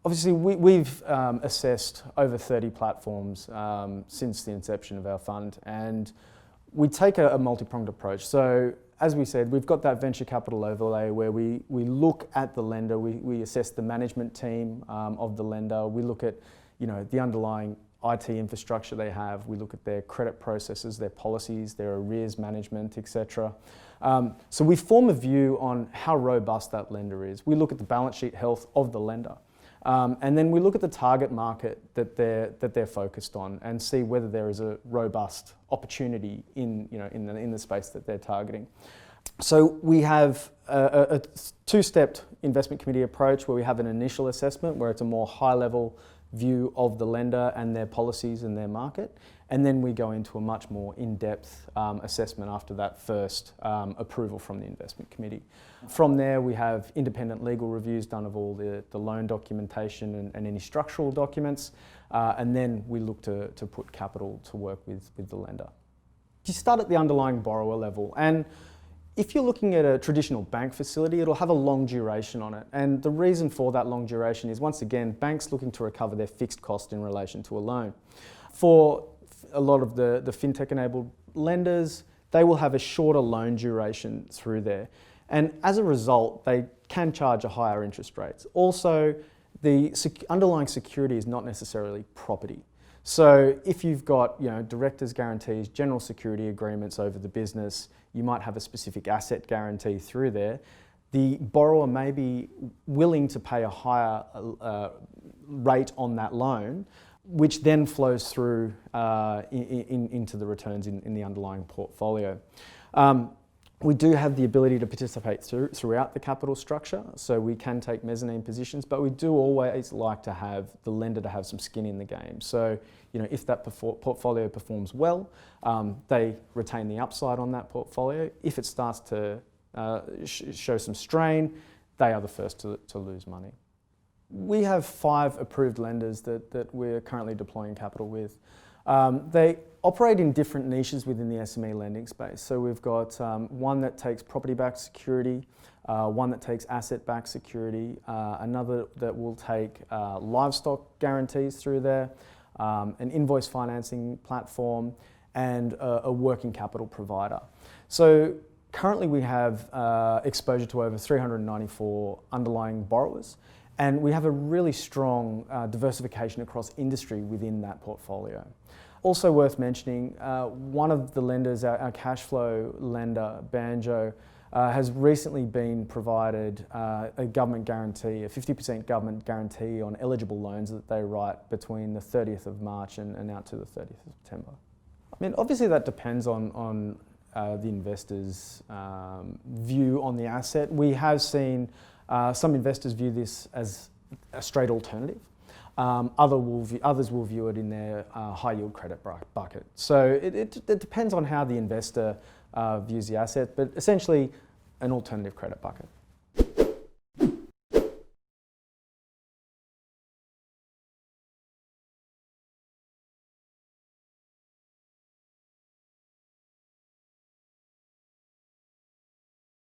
Obviously, we've assessed over 30 platforms since the inception of our fund, and we take a multi-pronged approach. So, as we said, we've got that venture capital overlay where we look at the lender, we assess the management team of the lender, we look at the underlying IT infrastructure they have, we look at their credit processes, their policies, their arrears management, etc. So we form a view on how robust that lender is. We look at the balance sheet health of the lender. And then we look at the target market that they're focused on and see whether there is a robust opportunity in the space that they're targeting. So we have a two-stepped investment committee approach where we have an initial assessment where it's a more high-level view of the lender and their policies and their market, and then we go into a much more in-depth assessment after that first approval from the investment committee. From there we have independent legal reviews done of all the loan documentation and any structural documents, and then we look to put capital to work with the lender. You start at the underlying borrower level, and if you're looking at a traditional bank facility, it'll have a long duration on it. And the reason for that long duration is, once again, banks looking to recover their fixed cost in relation to a loan. For a lot of the fintech-enabled lenders, they will have a shorter loan duration through there. And as a result, they can charge a higher interest rates. Also, the underlying security is not necessarily property. So if you've got directors' guarantees, general security agreements over the business, you might have a specific asset guarantee through there. The borrower may be willing to pay a higher rate on that loan, which then flows through into the returns in the underlying portfolio. We do have the ability to participate throughout the capital structure, so we can take mezzanine positions, but we do always like to have the lender to have some skin in the game. So, if that portfolio performs well, they retain the upside on that portfolio. If it starts to show some strain, they are the first to lose money. We have 5 approved lenders that we're currently deploying capital with. They operate in different niches within the SME lending space. So we've got one that takes property-backed security, one that takes asset-backed security, another that will take livestock guarantees through there, an invoice financing platform, and a working capital provider. So currently we have exposure to over 394 underlying borrowers, and we have a really strong diversification across industry within that portfolio. Also worth mentioning, one of the lenders, our cash flow lender, Banjo, has recently been provided a government guarantee, a 50% government guarantee on eligible loans that they write between the 30th of March and out to the 30th of September. I mean, obviously that depends on the investor's view on the asset. We have seen some investors view this as a straight alternative. Others will view it in their high yield credit bucket. So it depends on how the investor views the asset, but essentially an alternative credit bucket.